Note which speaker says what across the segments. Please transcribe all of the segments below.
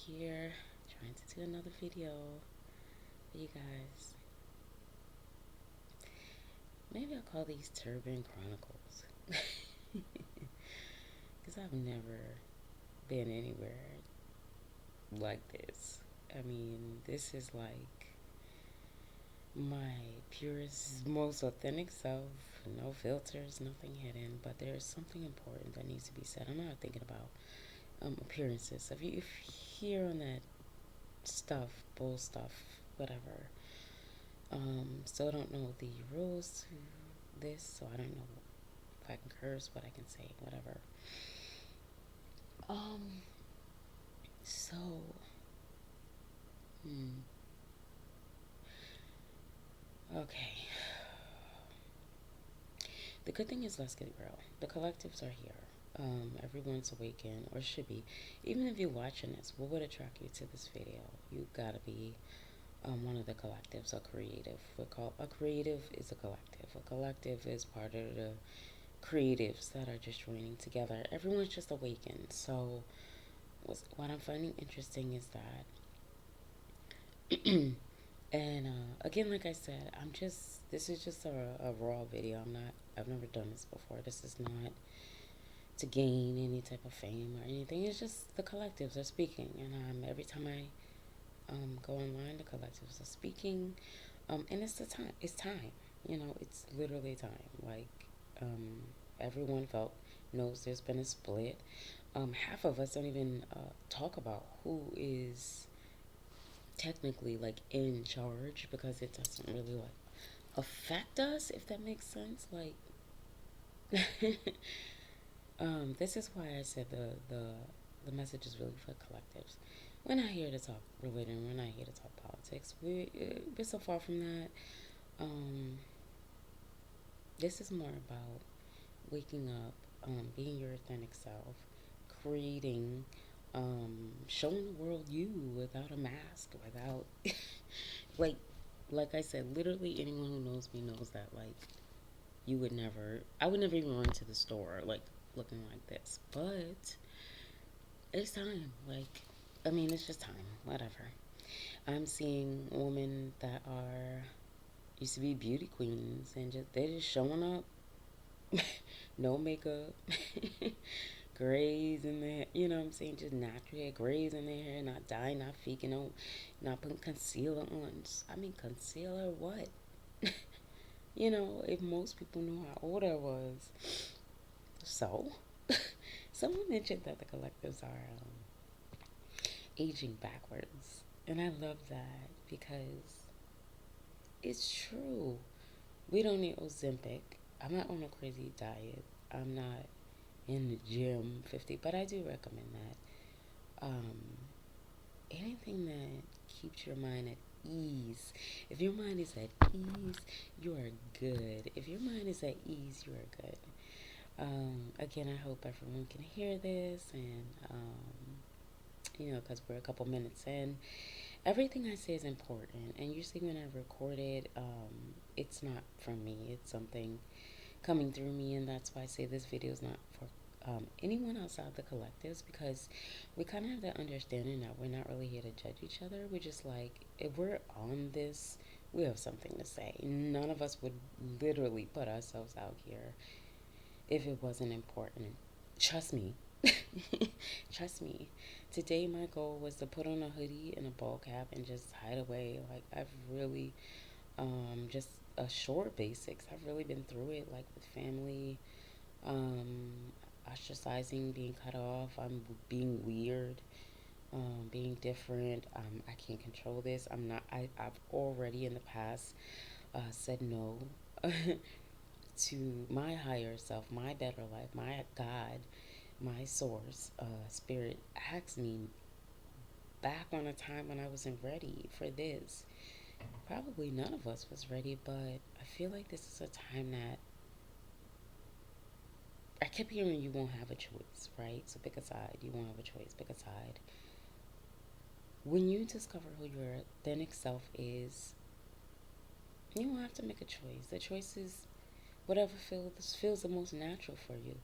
Speaker 1: here trying to do another video for you guys. Maybe I'll call these Turban Chronicles. Because I've never been anywhere like this. I mean, this is like my purest, most authentic self. No filters, nothing hidden. But there's something important that needs to be said. I'm not thinking about appearances. If you hear on that stuff, bull stuff, whatever. Still don't know the rules to this, so I don't know if I can curse, what I can say, whatever. Um, so, hmm, okay. The good thing is, let's get real. The collectives are here. Everyone's awakened, or should be. Even if you're watching this, what would attract you to this video? You gotta be one of the collectives, a creative. A creative is a collective. A collective is part of the creatives that are just joining together. Everyone's just awakened. So, what I'm finding interesting is that, and again, like I said, this is just a raw video. I've never done this before. This is not to gain any type of fame or anything. It's just the collectives are speaking, and every time I go online, the collectives are speaking, and it's the time. It's time. It's literally time. Like, everyone knows there's been a split. Half of us don't even talk about who is technically like in charge because it doesn't really like affect us, if that makes sense. Like, this is why I said the message is really for collectives. We're not here to talk religion. We're not here to talk politics. We're so far from that. Um, this is more about waking up, being your authentic self, creating, showing the world you without a mask, without like I said, literally anyone who knows me knows that I would never even run to the store like looking like this. But it's time. Like, I mean, it's just time. Whatever. I'm seeing women that are used to be beauty queens and they're just showing up, no makeup, grays in their, you know what I'm saying, just natural hair, grays in their hair, not dyeing, not faking, not putting concealer on. I mean, concealer, what? If most people knew how old I was. So, someone mentioned that the collectives are aging backwards. And I love that because it's true. We don't need Ozempic. I'm not on a crazy diet. I'm not in the gym 50, but I do recommend that. Anything that keeps your mind at ease. If your mind is at ease, you are good. If your mind is at ease, you are good. Again, I hope everyone can hear this, and because we're a couple minutes in, everything I say is important. And usually when I record it, it's not from me. It's something coming through me, and that's why I say this video is not for anyone outside the collectives, because we kind of have that understanding that we're not really here to judge each other. We're just like, if we're on this, we have something to say. None of us would literally put ourselves out here if it wasn't important. Trust me. Trust me. Today my goal was to put on a hoodie and a ball cap and just hide away. Like, I've really just a short basics. I've really been through it, like with family, um, ostracizing, being cut off. I'm being weird, being different. I can't control this. I've already in the past said no to my higher self, my better life, my God, my source, spirit asked me back on a time when I wasn't ready for this. Probably none of us was ready, but I feel like this is a time that I kept hearing you won't have a choice, right? So pick a side. You won't have a choice. Pick a side. When you discover who your authentic self is, you won't have to make a choice. The choice is whatever feels the most natural for you.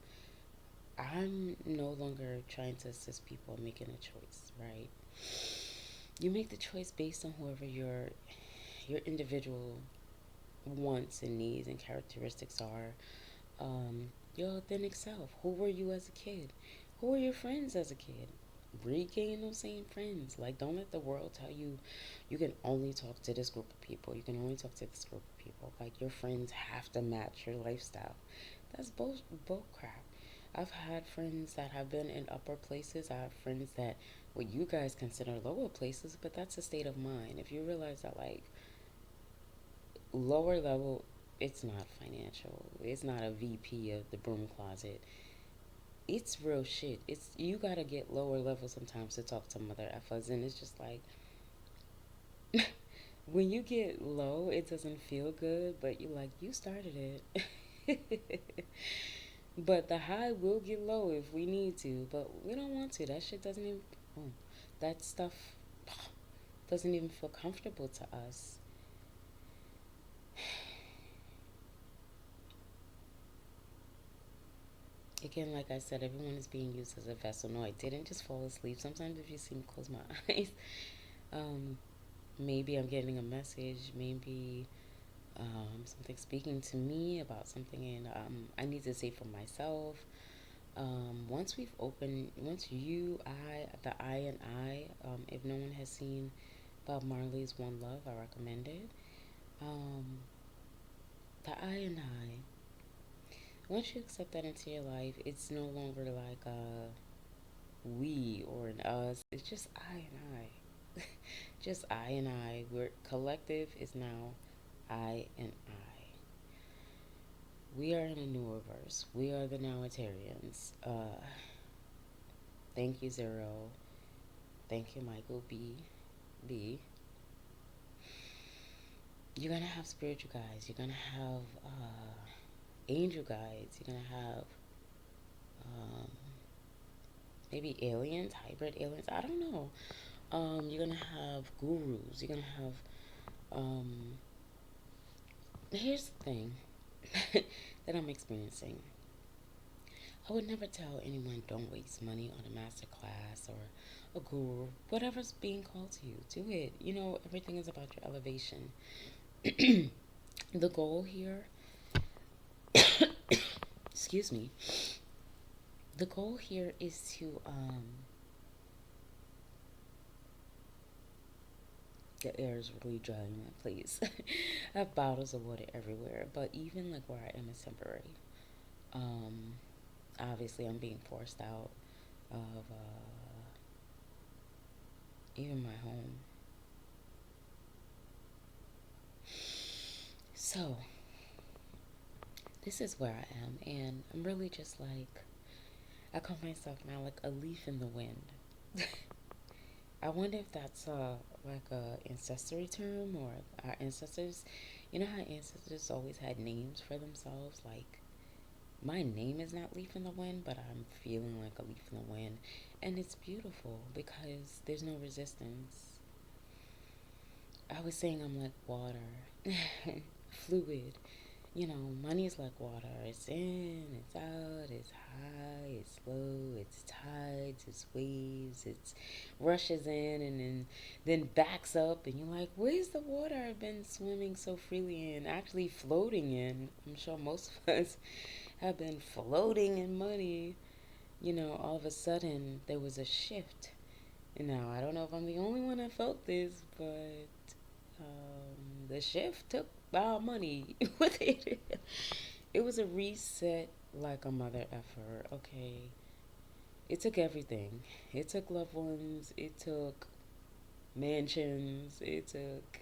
Speaker 1: I'm no longer trying to assist people in making a choice, right? You make the choice based on whoever your individual wants and needs and characteristics are. Your authentic self. Who were you as a kid? Who were your friends as a kid? Regain those same friends. Like, don't let the world tell you you can only talk to this group of people. You can only talk to this group of people. Like, your friends have to match your lifestyle. That's bull crap. I've had friends that have been in upper places. I have friends that what you guys consider lower places, but that's a state of mind. If you realize that, like, lower level, it's not financial. It's not a VP of the broom closet. It's real shit. It's you gotta get lower level sometimes to talk to mother effers, and it's just like when you get low, it doesn't feel good, but you like you started it. But the high will get low if we need to, but we don't want to. That shit doesn't even. Oh, that stuff doesn't even feel comfortable to us. Again, like I said, everyone is being used as a vessel. No, I didn't just fall asleep. Sometimes if you see me close my eyes, um, maybe I'm getting a message. Maybe something speaking to me about something, and I need to say for myself. Once you, I, and I, if no one has seen Bob Marley's One Love, I recommend it. Um, the I and I, once you accept that into your life, it's no longer like a we or an us. It's just I and I. Just I and I. We're collective is now I and I. We are in a newer verse. We are the Nowitarians. Thank you, Zero. Thank you, Michael B. B. You're gonna have spiritual guides. You're gonna have angel guides. You're gonna have um, maybe aliens, hybrid aliens. I don't know. You're gonna have gurus. You're gonna have. Um, Here's the thing that I'm experiencing. I would never tell anyone don't waste money on a master class or a guru, whatever's being called to you. Do it. You know, everything is about your elevation. The goal here, excuse me, the goal here is to, the air is really drying my place. I have bottles of water everywhere, but even like where I am is temporary. Um, Obviously, I'm being forced out of even my home. So, this is where I am, and I'm really just like, I call myself now like a leaf in the wind. I wonder if that's like a ancestry term or our ancestors. You know how ancestors always had names for themselves? Like, my name is not leaf in the wind, but I'm feeling like a leaf in the wind. And it's beautiful because there's no resistance. I was saying I'm like water, fluid. You know, money is like water. It's in, it's out, it's high, it's low, it's tides, it's waves, it's rushes in and then backs up and you're like, where's the water I've been swimming so freely in, actually floating in? I'm sure most of us have been floating in money. You know, all of a sudden there was a shift. And now I don't know if I'm the only one that felt this, but the shift took our money with it. It was a reset like a mother effer. Okay, it took everything. It took loved ones. It took mansions. It took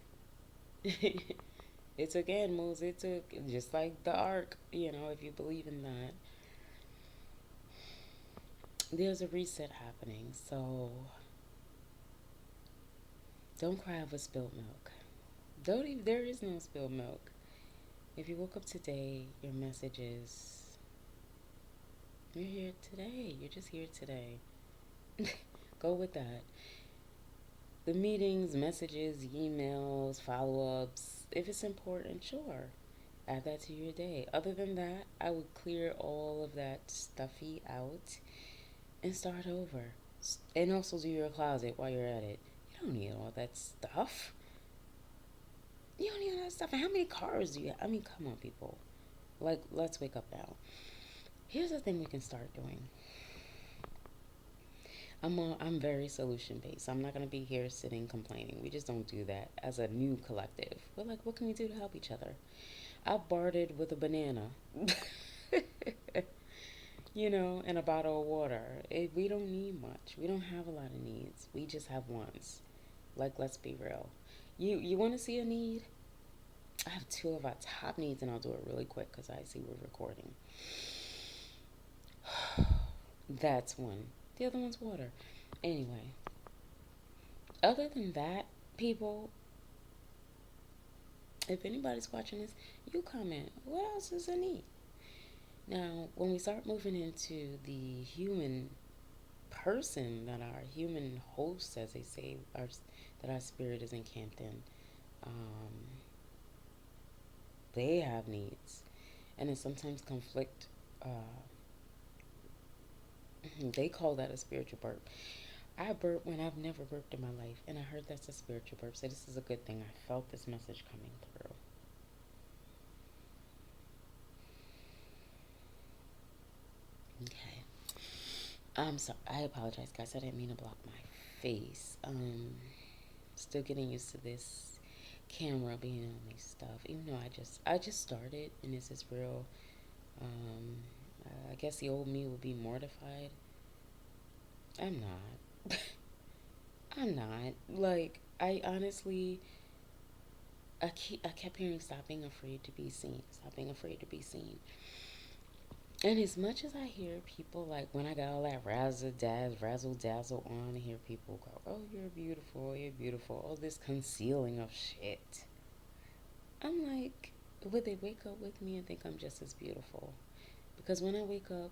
Speaker 1: it took animals. It took just like the ark. You know, if you believe in that, there's a reset happening. So don't cry over spilled milk. Don't even, there is no spilled milk. If you woke up today, your message is you're here today. You're just here today. Go with that. The meetings, messages, emails, follow ups, if it's important, sure. Add that to your day. Other than that, I would clear all of that stuffy out and start over. And also do your closet while you're at it. You don't need all that stuff. You don't need all that stuff. And how many cars do you have? I mean, come on, people. Like, let's wake up now. Here's the thing we can start doing. I'm very solution based. I'm not gonna be here sitting complaining. We just don't do that as a new collective. We're like, what can we do to help each other? I bartered with a banana, and a bottle of water. We don't need much. We don't have a lot of needs. We just have wants. Like, let's be real. You want to see a need? I have two of our top needs, and I'll do it really quick because I see we're recording. That's one. The other one's water. Anyway, other than that, people, if anybody's watching this, you comment. What else is a need? Now, when we start moving into the human person that our human host, as they say, that our spirit is encamped in, um, they have needs, and it sometimes conflict. They call that a spiritual burp. I burp when I've never burped in my life, and I heard that's a spiritual burp. So this is a good thing. I felt this message coming through. Okay. I'm sorry. I apologize, guys. I didn't mean to block my face. Still getting used to this camera being on me stuff. Even though I just started, and this is real. Um, I guess the old me would be mortified. I'm not. I'm not. Like, I honestly, I kept hearing, stop being afraid to be seen. Stop being afraid to be seen. And as much as I hear people, like, when I got all that razzle dazzle on, I hear people go, oh, you're beautiful, all this concealing of shit. I'm like, would they wake up with me and think I'm just as beautiful? Because when I wake up,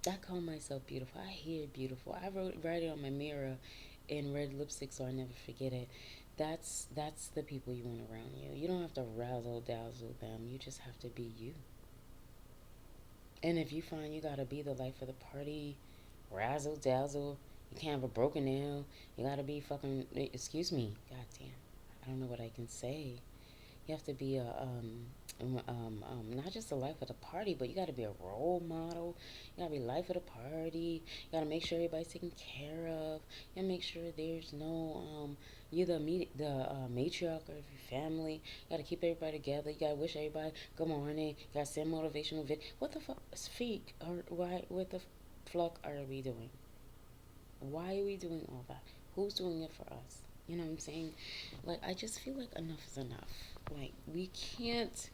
Speaker 1: I call myself beautiful. I hear beautiful. Write it on my mirror in red lipstick so I never forget it. That's the people you want around you. You don't have to razzle dazzle them. You just have to be you. And if you find you gotta be the life of the party, razzle dazzle, you can't have a broken nail, you gotta be fucking, excuse me, god damn, I don't know what I can say. You have to be not just the life of the party, but you got to be a role model. You got to be life of the party. You got to make sure everybody's taken care of. You got to make sure there's no, you're the matriarch of your family. You got to keep everybody together. You got to wish everybody good morning. You got to send motivational vid. What the fuck, speak, or why, what the fuck are we doing? Why are we doing all that? Who's doing it for us? You know what I'm saying? Like, I just feel like enough is enough. Like, we can't.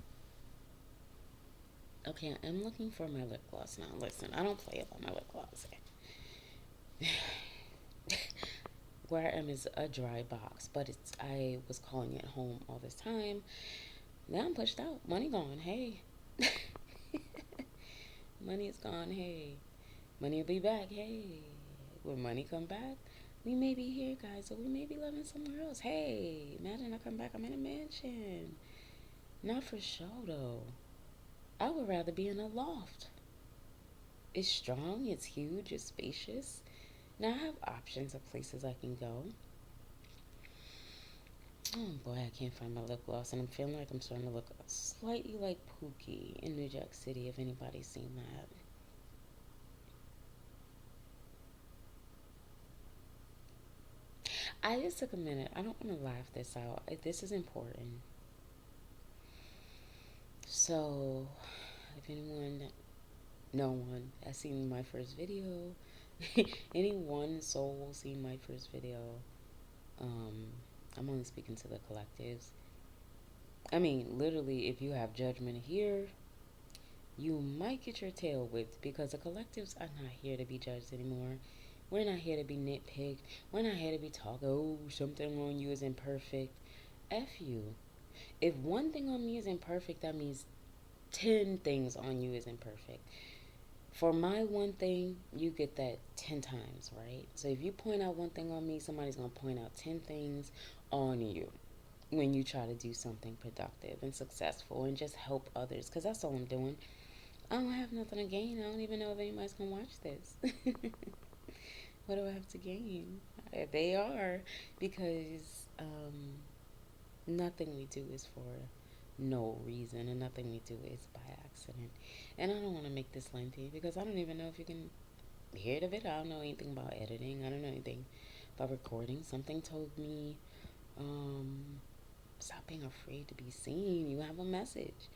Speaker 1: Okay, I'm looking for my lip gloss now. Listen, I don't play about my lip gloss. Where I am is a dry box, but I was calling it home all this time. Now I'm pushed out. Money gone. Hey. Money is gone. Hey. Money will be back. Hey. When money come back, we may be here, guys, or we may be living somewhere else. Hey, imagine I come back, I'm in a mansion. Not for show, though. I would rather be in a loft. It's strong, it's huge, it's spacious. Now I have options of places I can go. Oh boy, I can't find my lip gloss, and I'm feeling like I'm starting to look slightly like Pookie in New Jack City, if anybody's seen that. I just took a minute. I don't want to laugh this out. This is important. So, if no one has seen my first video, any one soul seen my first video, um, I'm only speaking to the collectives. I mean, literally, if you have judgment here, you might get your tail whipped because the collectives are not here to be judged anymore. We're not here to be nitpicked. We're not here to be talked, oh, something on you is imperfect. F you. If one thing on me is imperfect, that means 10 things on you is imperfect. For my one thing, you get that 10 times, right? So if you point out one thing on me, somebody's going to point out 10 things on you when you try to do something productive and successful and just help others, because that's all I'm doing. I don't have nothing to gain. I don't even know if anybody's going to watch this. What do I have to gain? They are, because nothing we do is for no reason, and nothing we do is by accident. And I don't want to make this lengthy because I don't even know if you can hear the video. I don't know anything about editing. I don't know anything about recording. Something told me, um, stop being afraid to be seen. You have a message.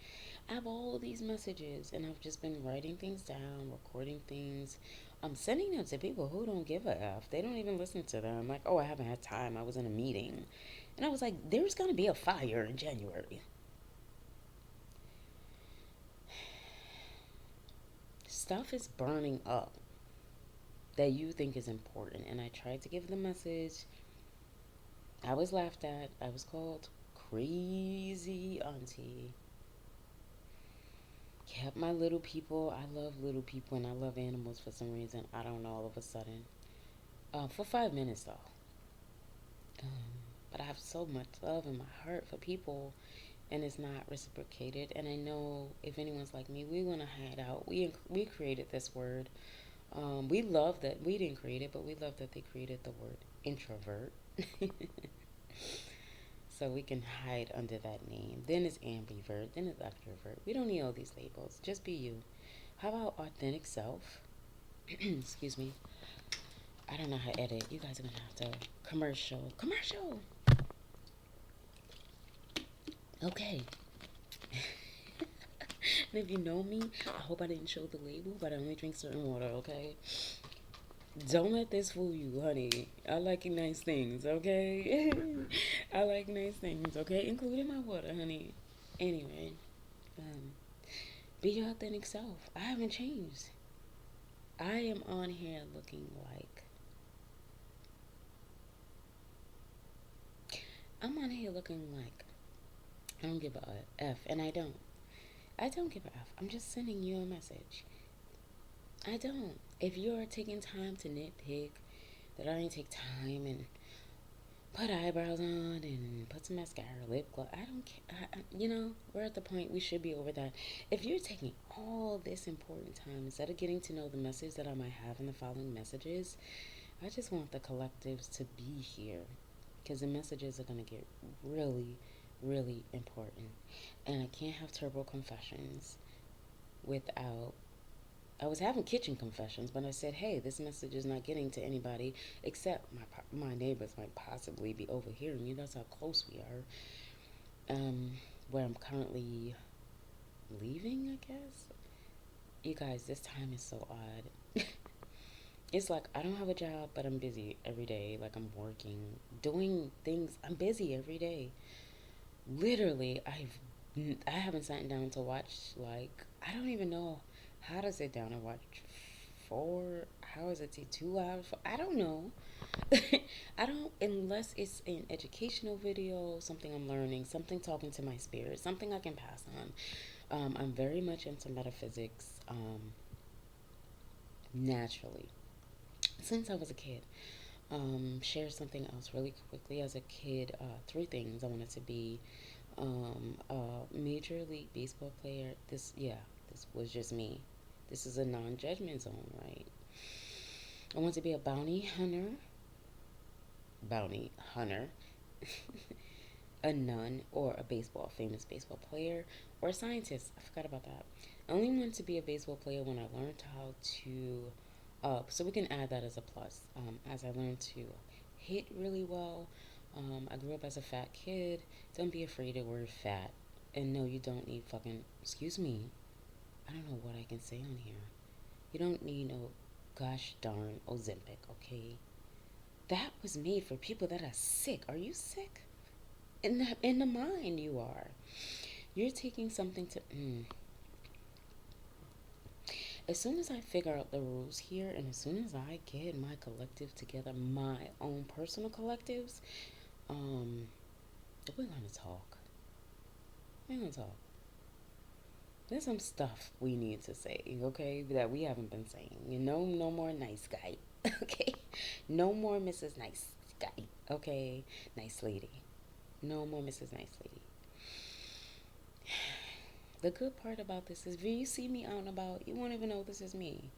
Speaker 1: I have all these messages, and I've just been writing things down, recording things. I'm sending them to people who don't give a F. They don't even listen to them. Like, oh, I haven't had time. I was in a meeting. And I was like, there's going to be a fire in January. Stuff is burning up that you think is important. And I tried to give the message. I was laughed at. I was called crazy auntie. Kept my little people. I love little people and I love animals for some reason. I don't know, all of a sudden. For 5 minutes though. But I have so much love in my heart for people, and it's not reciprocated. And I know if anyone's like me, we want to hide out. We created this word. We love that we didn't create it, but we love that they created the word introvert. So we can hide under that name. Then it's ambivert. Then it's extrovert. We don't need all these labels. Just be you. How about authentic self? Excuse me. I don't know how to edit. You guys are gonna have to commercial. Commercial. Okay. And if you know me, I hope I didn't show the label, but I only drink certain water, okay? Don't let this fool you, honey. I like nice things, okay? I like nice things, okay? Including my water, honey. Anyway, um, be your authentic self. I haven't changed. I am on here looking like I'm on here looking like I don't give a F, and I don't. I don't give a F. I'm just sending you a message. I don't. If you're taking time to nitpick, that I didn't take time and put eyebrows on and put some mascara, lip gloss. I don't care. We're at the point we should be over that. If you're taking all this important time instead of getting to know the message that I might have in the following messages, I just want the collectives to be here because the messages are going to get really, really important. And I can't have turbo confessions without I was having kitchen confessions, but I said, "Hey, this message is not getting to anybody except my neighbors might possibly be overhearing you." That's how close we are. Where I'm currently leaving, I guess. You guys, this time is so odd. It's like I don't have a job, but I'm busy every day. Like I'm working, doing things. I'm busy every day. Literally, I haven't sat down to watch, like, I don't even know how to sit down and watch 4 hours a day, 2 hours. I don't know. I don't, unless it's an educational video, something I'm learning, something talking to my spirit, something I can pass on. I'm very much into metaphysics, naturally since I was a kid. Share something else really quickly. As a kid, 3 things I wanted to be: a major league baseball player. This was just me. This is a non-judgment zone, right? I want to be a bounty hunter, a nun, or a famous baseball player, or a scientist. I forgot about that. I only wanted to be a baseball player when I learned how to, so we can add that as a plus. As I learned to hit really well, I grew up as a fat kid. Don't be afraid of the word fat. And no, you don't need fucking, excuse me, I don't know what I can say on here. You don't need no gosh darn Ozempic, okay? That was made for people that are sick. Are you sick? In the mind, you are. You're taking something to. As soon as I figure out the rules here, and as soon as I get my collective together, my own personal collectives, um, we're gonna talk. We're gonna talk. There's some stuff we need to say, okay, that we haven't been saying. No more nice guy, okay? No more Mrs. Nice Guy, okay? Nice lady. No more Mrs. Nice Lady. The good part about this is if you see me out and about, you won't even know this is me.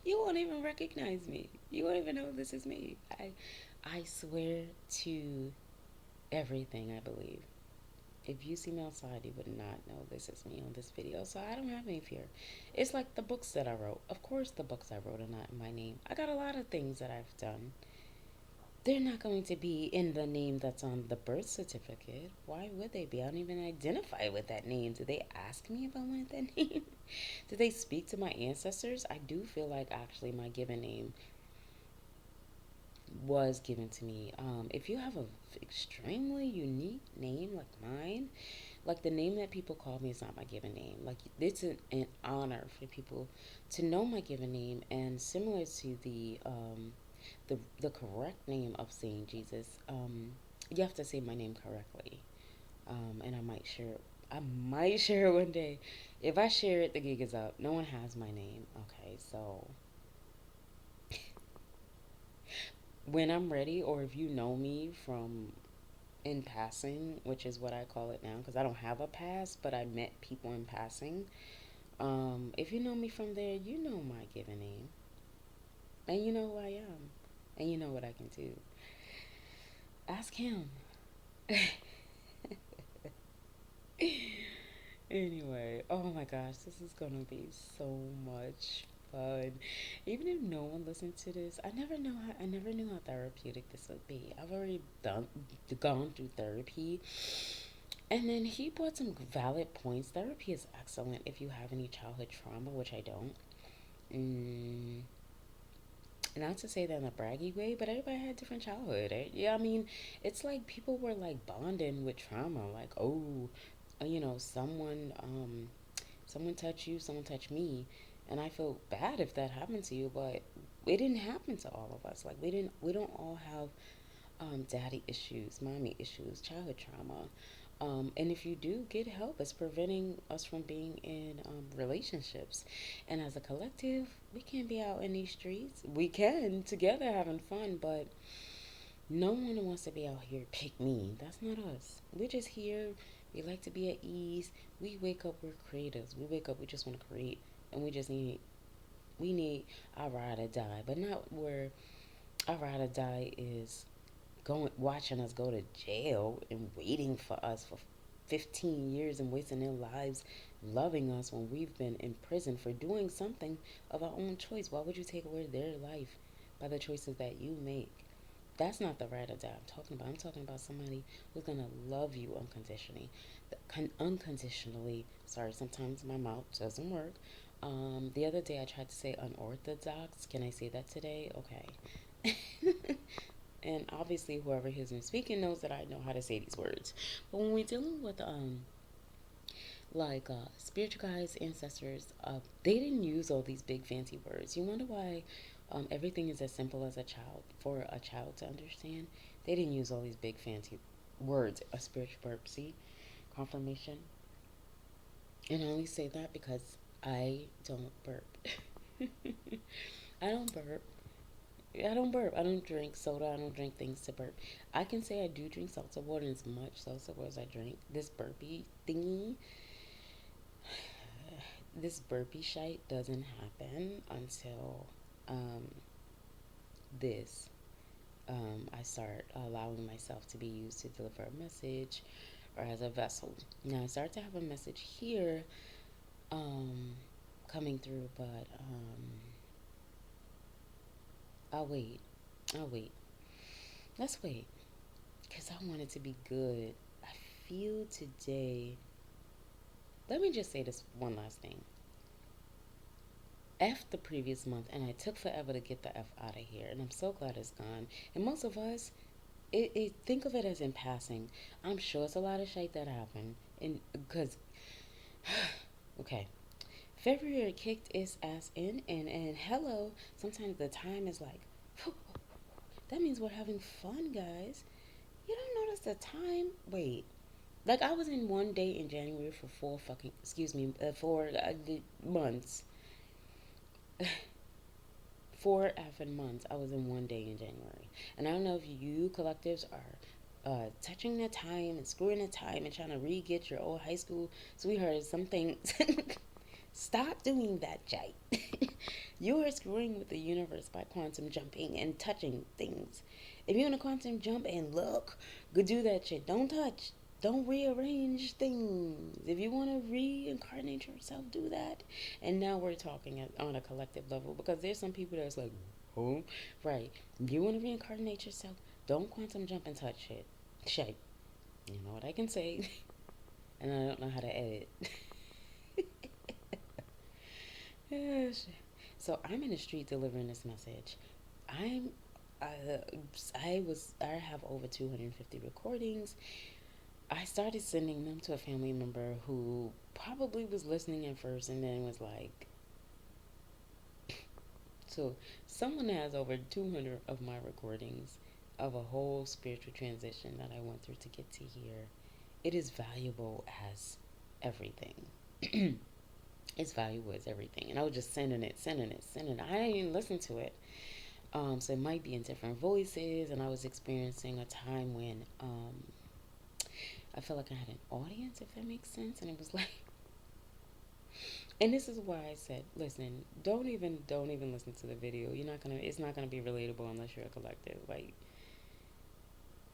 Speaker 1: You won't even recognize me. You won't even know this is me. I swear to everything I believe. If you see me outside, you would not know this is me on this video. So I don't have any fear. It's like the books that I wrote. Of course, the books I wrote are not in my name. I got a lot of things that I've done. They're not going to be in the name that's on the birth certificate. Why would they be? I don't even identify with that name. Did they ask me if I wanted that name? Did they speak to my ancestors? I do feel like actually my given name was given to me. If you have a extremely unique name like mine, like the name that people call me is not my given name. Like it's an honor for people to know my given name, and similar to the correct name of saying Jesus, you have to say my name correctly. And I might share it one day. If I share it, the gig is up. No one has my name. Okay, so when I'm ready, or if you know me from in passing, which is what I call it now, because I don't have a past, but I met people in passing. If you know me from there, you know my given name, and you know who I am, and you know what I can do. Ask him. Anyway, oh my gosh, this is gonna be so much fun. Even if no one listened to this, I never knew how therapeutic this would be. I've already gone through therapy, and then he brought some valid points. Therapy is excellent if you have any childhood trauma, which I don't. Mm, Not to say that in a braggy way, but everybody had different childhood. Yeah, I mean, it's like people were like bonding with trauma. Like, oh, someone touched you, someone touched me, and I feel bad if that happened to you, but it didn't happen to all of us. Like, we don't all have daddy issues, mommy issues, childhood trauma. And if you do get help, it's preventing us from being in relationships. And as a collective, we can't be out in these streets. We can together having fun, but no one wants to be out here pick me. That's not us. We're just here. We like to be at ease. We wake up, we're creators. We wake up, we just want to create, and we need our ride or die, but not where our ride or die is going watching us go to jail and waiting for us for 15 years and wasting their lives loving us when we've been in prison for doing something of our own choice. Why would you take away their life by the choices that you make? That's not the right or die I'm talking about. I'm talking about somebody who's gonna love you unconditionally. Unconditionally. Sorry, sometimes my mouth doesn't work. The other day I tried to say unorthodox. Can I say that today? Okay. And obviously whoever hears me speaking knows that I know how to say these words. But when we're dealing with spiritual guides, ancestors, they didn't use all these big fancy words. You wonder why everything is as simple as a child for a child to understand. They didn't use all these big fancy words. A spiritual burp, see, confirmation. And I only say that because I don't burp. I don't burp. I don't burp. I don't drink soda. I don't drink things to burp. I can say I do drink salsa water, as much salsa water as I drink. This burpee shite doesn't happen until um, this. I start allowing myself to be used to deliver a message or as a vessel. Now I start to have a message here um, coming through, but I'll wait. I'll wait. Let's wait. Because I want it to be good. I feel today. Let me just say this one last thing. F the previous month, and I took forever to get the F out of here, and I'm so glad it's gone. And most of us, think of it as in passing. I'm sure it's a lot of shit that happened, and because okay, February kicked its ass in, and hello, sometimes the time is like, that means we're having fun, guys. You don't notice the time? Wait. Like, I was in one day in January for 4 months. 4 effing months. I was in one day in January. And I don't know if you collectives are touching the time and screwing the time and trying to re-get your old high school sweetheart something. Stop doing that, Jay. You are screwing with the universe by quantum jumping and touching things. If you want to quantum jump and look, go do that shit. Don't touch. Don't rearrange things. If you want to reincarnate yourself, do that. And now we're talking on a collective level because there's some people that's like, oh, right. If you want to reincarnate yourself, don't quantum jump and touch shit. Shape. You know what I can say, and I don't know how to edit. Yes. So I'm in the street delivering this message. I'm I, I have over 250 recordings. I started sending them to a family member who probably was listening at first and then was like, so someone has over 200 of my recordings of a whole spiritual transition that I went through to get to here. It is valuable as everything. It's valuable as everything. And I was just sending it, sending it, sending it. I didn't even listen to it. So it might be in different voices. And I was experiencing a time when I felt like I had an audience, if that makes sense. And it was like, and this is why I said, listen, don't even listen to the video. It's not gonna be relatable unless you're a collective. Like,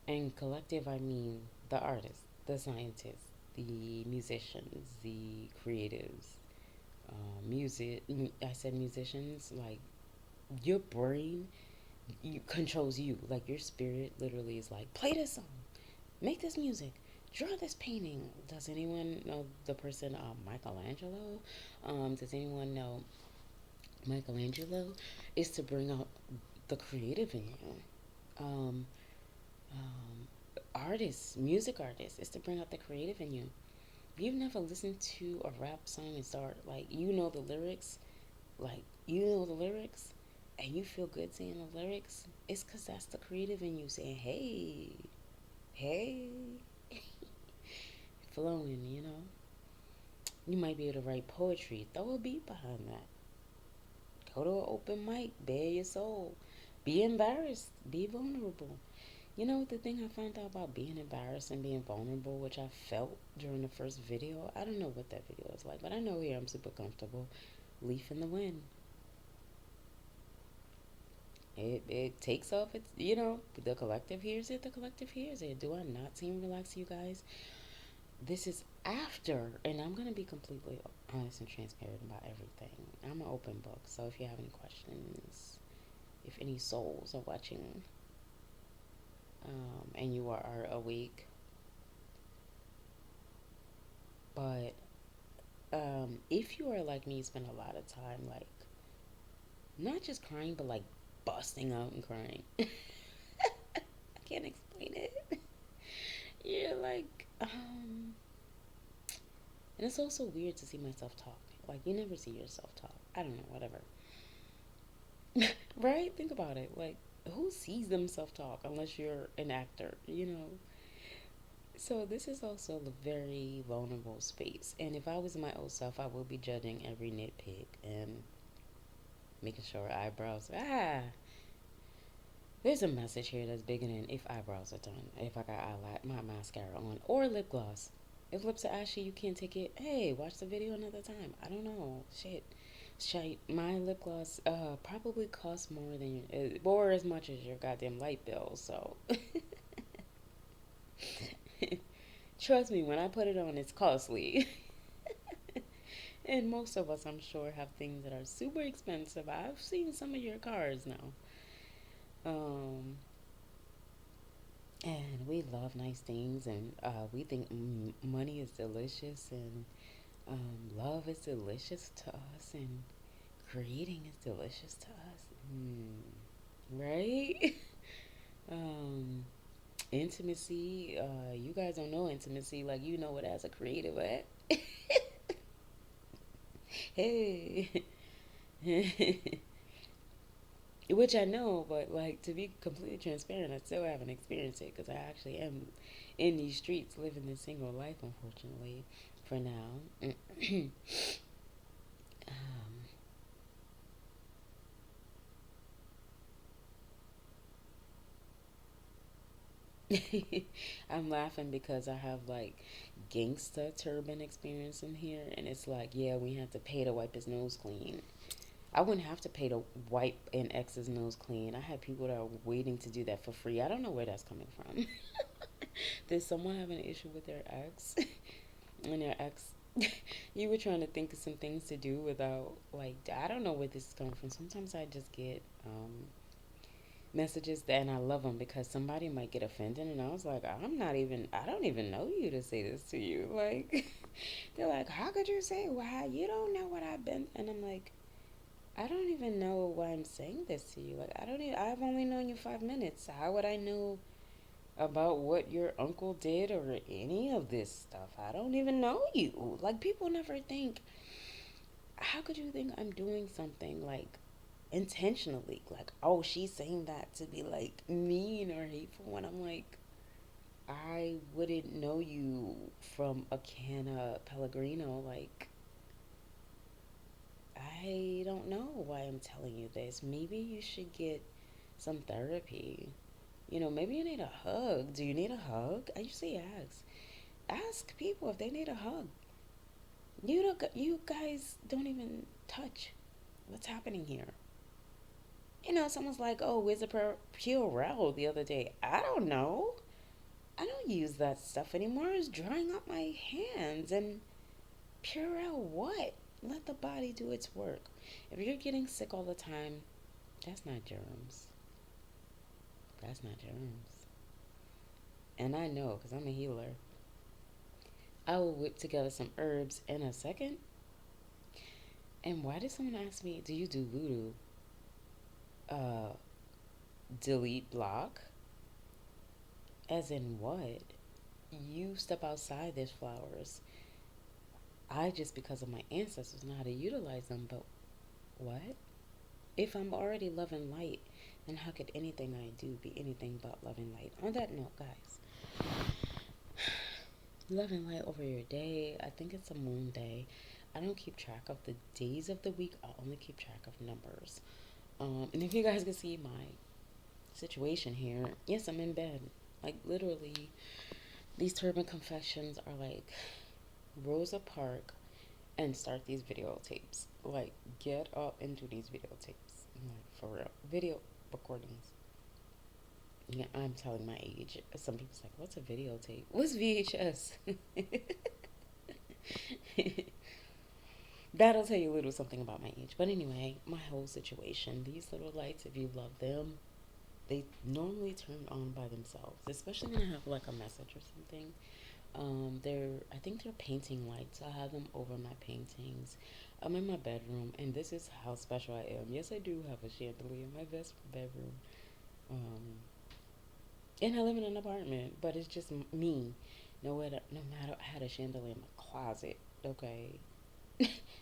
Speaker 1: and collective, I mean the artists, the scientists, the musicians, the creatives, music. I said musicians. Like, your brain controls you. Like, your spirit literally is like, play this song, make this music, draw this painting. Does anyone know the person Michelangelo? Does anyone know Michelangelo is to bring out the creative in you. Um, Artists, music artists, is to bring out the creative in you. If you've never listened to a rap song and start, like, you know the lyrics, and you feel good saying the lyrics, it's because that's the creative in you saying, hey, hey, flowing, you know. You might be able to write poetry, throw a beat behind that. Go to an open mic, bare your soul. Be embarrassed, be vulnerable. You know the thing I found out about being embarrassed and being vulnerable, which I felt during the first video? I don't know what that video was like, but I know here I'm super comfortable. Leaf in the wind. It takes off. It's, the collective hears it. The collective hears it. Do I not seem relaxed to you guys? This is after, and I'm going to be completely honest and transparent about everything. I'm an open book, so if you have any questions, if any souls are watching, and you are awake, but if you are like me, you spend a lot of time, like, not just crying, but like busting out and crying. I can't explain it. You're like, and it's also weird to see myself talk. Like, you never see yourself talk. I don't know, whatever. Right? Think about it. Like, who sees themselves talk unless you're an actor, you know? So this is also a very vulnerable space. And if I was my old self, I would be judging every nitpick and making sure eyebrows. There's a message here that's bigger than if eyebrows are done. If I got my mascara on or lip gloss. If lips are ashy, you can't take it. Hey, watch the video another time. I don't know. Shit. My lip gloss probably costs more than or as much as your goddamn light bill. So trust me, when I put it on, it's costly. And most of us, I'm sure, have things that are super expensive. I've seen some of your cars now. Um, and we love nice things, and we think money is delicious, and love is delicious to us, and creating is delicious to us. Right? um, Intimacy. You guys don't know intimacy like you know it as a creative. Hey. Which I know, but like, to be completely transparent, I still haven't experienced it because I actually am in these streets living this single life, unfortunately, for now. I'm laughing because I have like gangsta Turban experience in here, and it's like, yeah, we had to pay to wipe his nose clean. I wouldn't have to pay to wipe an ex's nose clean. I have people that are waiting to do that for free. I don't know where that's coming from. Did someone have an issue with their ex? And their ex, you were trying to think of some things to do without, like, I don't know where this is coming from. Sometimes I just get messages that, and I love them because somebody might get offended, and I was like, I don't even know you to say this to you. Like, they're like, how could you say why? You don't know what I've been, and I'm like, I don't even know why I'm saying this to you. Like, I've only known you 5 minutes. How would I know about what your uncle did or any of this stuff? I don't even know you. Like, people never think, how could you think I'm doing something like intentionally? Like, oh, she's saying that to be like mean or hateful. When I'm like, I wouldn't know you from a can of Pellegrino. Like, I don't know why I'm telling you this. Maybe you should get some therapy. Maybe you need a hug. Do you need a hug? I usually ask. Ask people if they need a hug. You guys don't even touch. What's happening here? Someone's like, "Oh, where's the Purell the other day?" I don't know. I don't use that stuff anymore. It's drying up my hands. And Purell, what? Let the body do its work. If you're getting sick all the time, that's not germs. That's not germs. And I know because I'm a healer. I will whip together some herbs in a second. And why did someone ask me, do you do voodoo? Uh, Delete block? As in what? You step outside, there's flowers. I just, because of my ancestors, know how to utilize them, but what? If I'm already loving light, then how could anything I do be anything but loving light? On that note, guys, loving light over your day. I think it's a moon day. I don't keep track of the days of the week. I only keep track of numbers. And if you guys can see my situation here, yes, I'm in bed. Like, literally, these Turban confessions are like Rosa Parks and start these videotapes. Like, get up and do these videotapes. Like, for real. Video recordings. Yeah, I'm telling my age. Some people's like, what's a videotape? What's VHS? That'll tell you a little something about my age. But anyway, my whole situation. These little lights, if you love them, they normally turn on by themselves. Especially when I have like a message or something. I think they're painting lights. I have them over my paintings. I'm in my bedroom, and this is how special I am. Yes, I do have a chandelier in my best bedroom. Um, and I live in an apartment, but it's just me. No matter, I had a chandelier in my closet. Okay,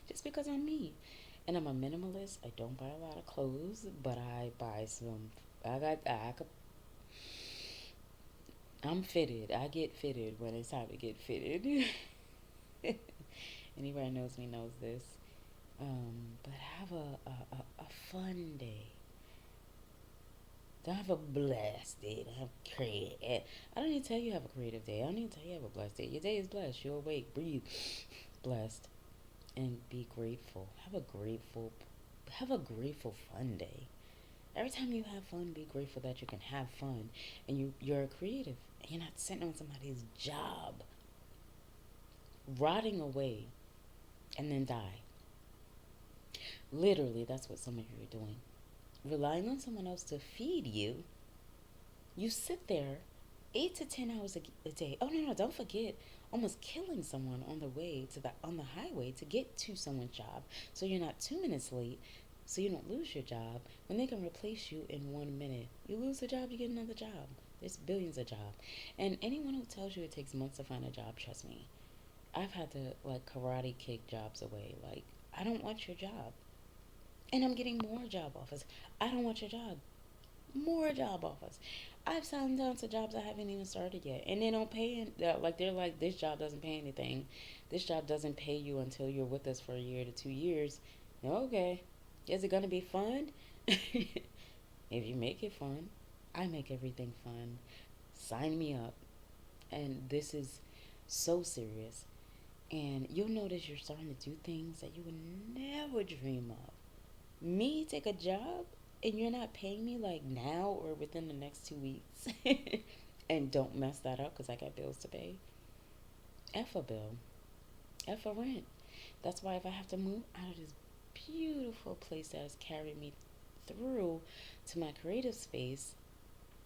Speaker 1: just because I'm me, and I'm a minimalist. I don't buy a lot of clothes, but I buy some. I could. I'm fitted. I get fitted when it's time to get fitted. Anybody knows me knows this. But have a fun day. Don't have a blessed day. Don't have creative. I don't need to tell you have a creative day. I don't need to tell you have a blessed day. Your day is blessed. You're awake. Breathe. Blessed. And be grateful. Have a grateful fun day. Every time you have fun, be grateful that you can have fun. And you're creative. And you're not sitting on somebody's job. Rotting away. And then die. Literally, that's what some of you are doing. Relying on someone else to feed you. You sit there 8 to 10 hours a day. Oh no, don't forget, almost killing someone on the way to on the highway to get to someone's job, so you're not 2 minutes late, so you don't lose your job when they can replace you in 1 minute. You lose the job, you get another job. There's billions of jobs, and anyone who tells you it takes months to find a job, trust me. I've had to like karate kick jobs away. Like, I don't want your job, and I'm getting more job offers. I don't want your job. More job offers. I've signed down to jobs I haven't even started yet, and they don't pay. Like, they're like, this job doesn't pay anything. This job doesn't pay you until you're with us for a year to 2 years. Okay, is it gonna be fun? If you make it fun, I make everything fun. Sign me up. And this is so serious. And you'll notice you're starting to do things that you would never dream of. Me take a job and you're not paying me like now or within the next 2 weeks, and don't mess that up because I got bills to pay. F a bill, F a rent. That's why if I have to move out of this beautiful place that has carried me through to my creative space,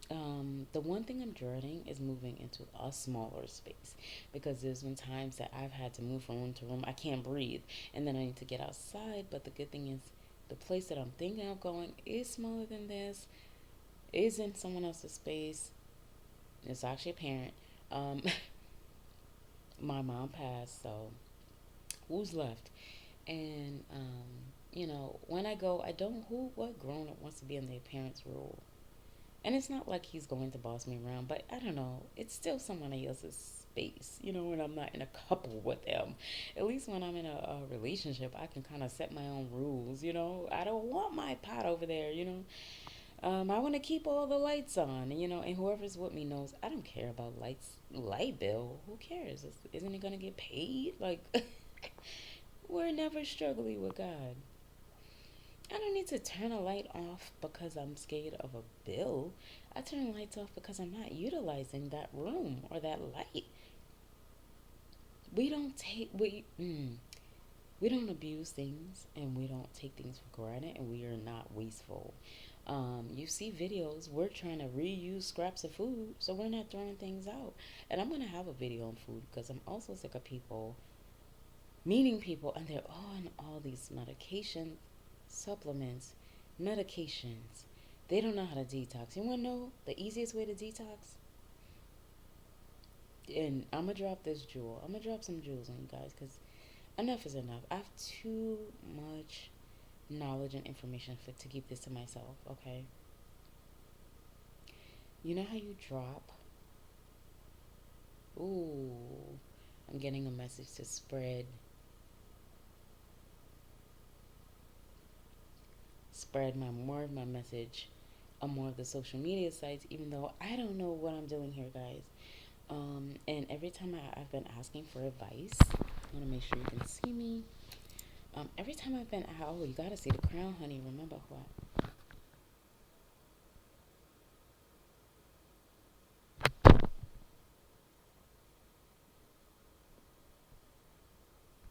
Speaker 1: the one thing I'm dreading is moving into a smaller space, because there's been times that I've had to move from room to room. I can't breathe, and then I need to get outside. But the good thing is, the place that I'm thinking of going is smaller than this, is in someone else's space. It's actually a parent. Um, my mom passed, so who's left? And when I go, I don't. What grown up wants to be in their parents' role? And it's not like he's going to boss me around, but I don't know. It's still someone else's space, when I'm not in a couple with them. At least when I'm in a relationship, I can kind of set my own rules. I don't want my pot over there. I want to keep all the lights on, and whoever's with me knows I don't care about light bill. Who cares? Isn't it going to get paid? Like, we're never struggling with God. I don't need to turn a light off because I'm scared of a bill. I turn lights off because I'm not utilizing that room or that light. We don't take we don't abuse things, and we don't take things for granted, and we are not wasteful. You see videos, we're trying to reuse scraps of food, so we're not throwing things out. And I'm gonna have a video on food because I'm also sick of people meeting people, and they're on all these medication supplements, medications. They don't know how to detox. You want to know the easiest way to detox? And I'm going to drop this jewel. I'm going to drop some jewels on you guys, because enough is enough. I have too much knowledge and information to keep this to myself, okay? You know how you drop? Ooh, I'm getting a message to spread more of my message on more of the social media sites, even though I don't know what I'm doing here, guys. And every time I've been asking for advice, I want to make sure you can see me. Every time I've been out, oh, you gotta see the crown, honey. Remember who